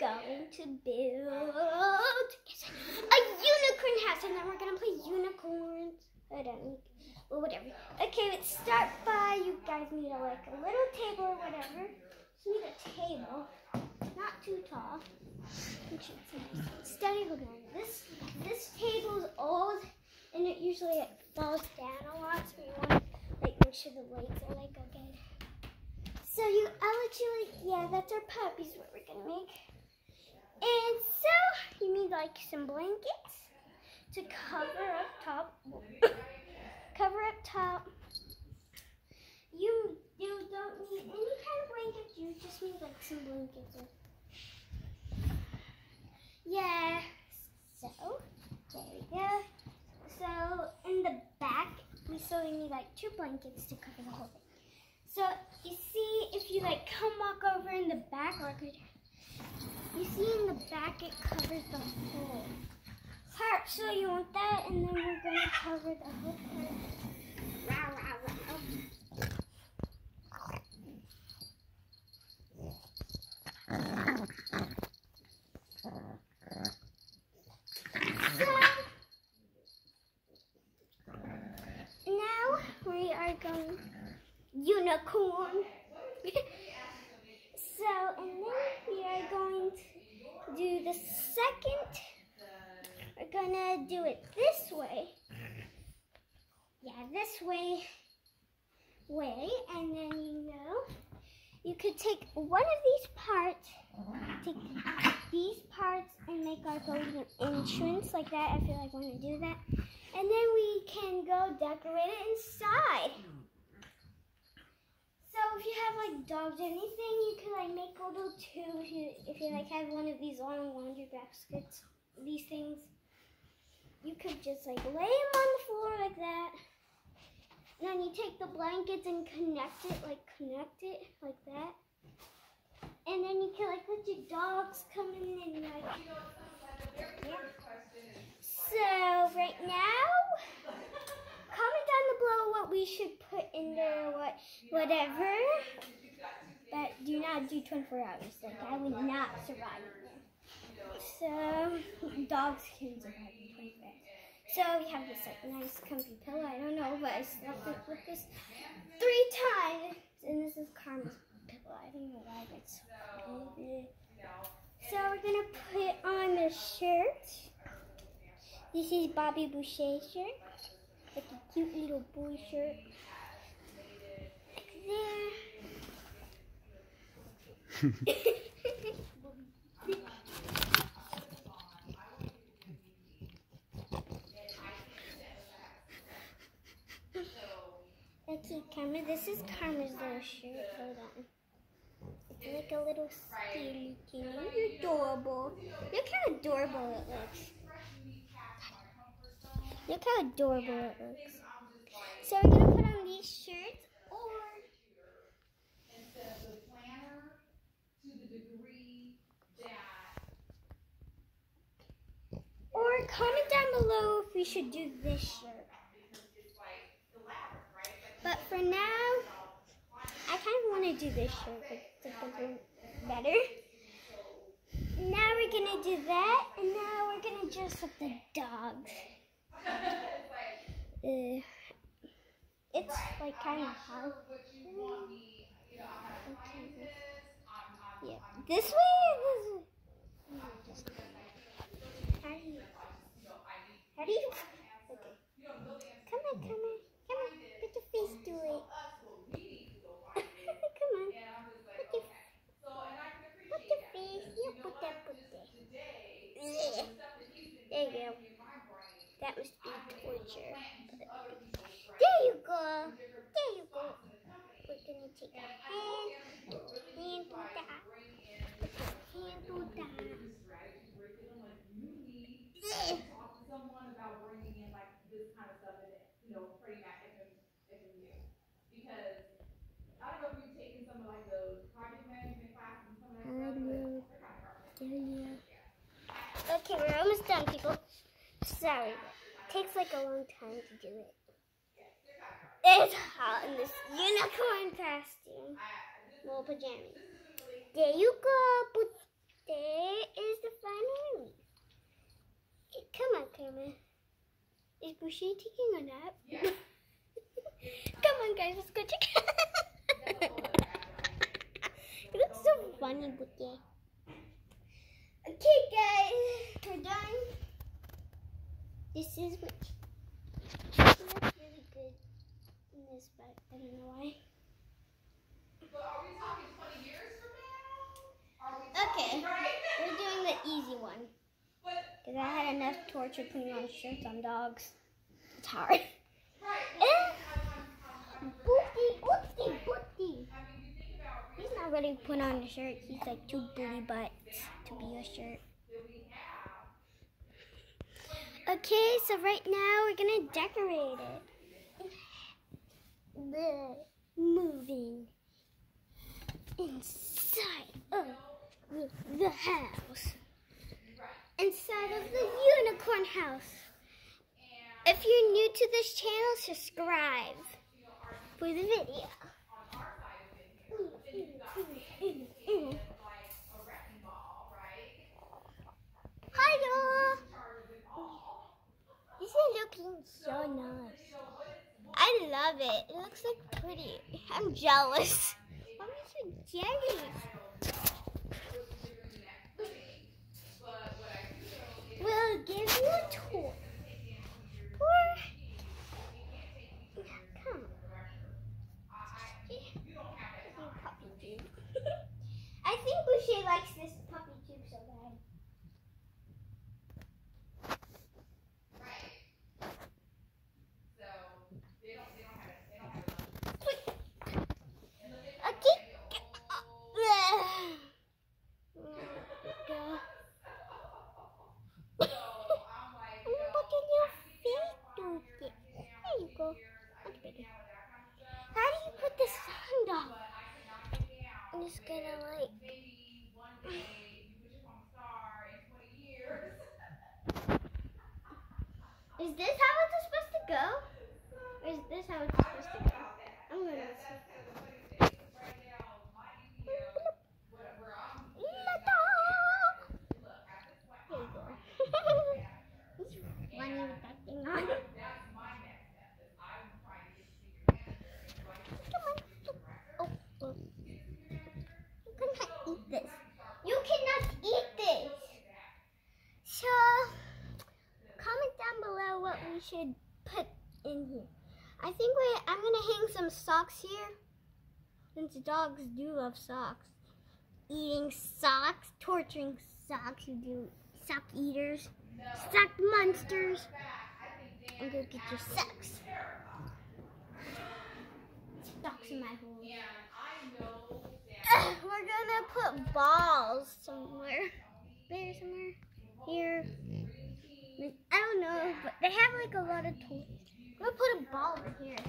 going to build a unicorn house, and then we're gonna play unicorns. Hold on, well, whatever. Okay, let's start by, you guys need a little table or whatever. Just need a table, not too tall. Steady, hold on. This table is old, and it usually falls down a lot, so you want to make sure the legs are okay. So I'll let you yeah, that's our puppies, what we're gonna make. And so you need some blankets to cover up top. Cover up top. You don't need any kind of blanket. You just need some blankets. Yeah. So there we go. So in the back, we still need 2 blankets to cover the whole thing. So you see, if you come walk over in the back, you see in the back it covers the whole part. So you want that, and then we're going to cover the whole part. Rah, rah, rah. So now we are going unicorn. So, and then we are going to do the second. We're gonna do it this way. Yeah, this way, and then you could take one of these parts, and make our golden entrance like that. I feel like I want to do that, and then we can go decorate it inside. So if you have dogs or anything, you can make a little tube. If you have one of these long laundry baskets, these things, you could just lay them on the floor like that. And then you take the blankets and connect it like that. And then you can let your dogs come in and yeah. So right now, comment down below what we should put in there, whatever. But do not do 24 hours. I would not survive in there. So dogs can survive in 24 hours. So we have this nice comfy pillow. I don't know, but I slept with this 3 times. And this is Karma's pillow. I don't know why that's so big. So we're gonna put on the shirt. This is Bobby Boucher's shirt. A cute little boy shirt. There. Okay, Karma, this is Karma's little shirt. Hold on. It's a little skinny kitty. You're adorable. Look how adorable it looks. Look how adorable it looks. So we're going to put on these shirts, or comment down below if we should do this shirt. But for now, I kind of want to do this shirt better. Now we're going to do that, and now we're going to dress up the dogs. It's kind of hard. Yeah. This way? How do you? Okay. Come on. Put your face to it. Come on. Put your face. Yeah, put that. There you go. That must be torture. There you go. We're going to take our hand do that. Hand do that. Okay, we're almost done, people. Sorry, it takes a long time to do it. It's hot in this unicorn costume. Little pajamas. There you go. There is the final release. Come on, camera. Is Boucher taking a nap? Yeah. Come on, guys, let's go check. It looks so funny, Boucher. Okay, guys, we're done. This is what it looks really good in this, but I don't know why. But are we talking 20 years from now? Okay, we're doing the easy one. Because I had enough torture putting on shirts on dogs. It's hard. Booty. He's not ready to put on a shirt. He's like too booty butts to be a shirt. Okay, so right now we're going to decorate it. Moving inside of the house. Inside of the unicorn house. If you're new to this channel, subscribe for the video. Hi y'all! This is looking so nice. I love it. It looks like pretty. I'm jealous. Why am I so jealous? We'll give you a tour. Come on. I think Boucher likes this puppy tube so bad. How do you put this sound on? I'm just gonna like. Is this how it's supposed to go? Or is this how it's supposed to go? I'm gonna see. There you go. It's funny with that thing on. You cannot eat this. So, comment down below what we should put in here. I think I'm going to hang some socks here. Since dogs do love socks. Eating socks, torturing socks. You do sock eaters, sock monsters. And go get your socks. Socks in my hole. We're gonna put balls somewhere. There, somewhere. Here. I don't know, but they have like a lot of toys. I'm gonna put a ball in here.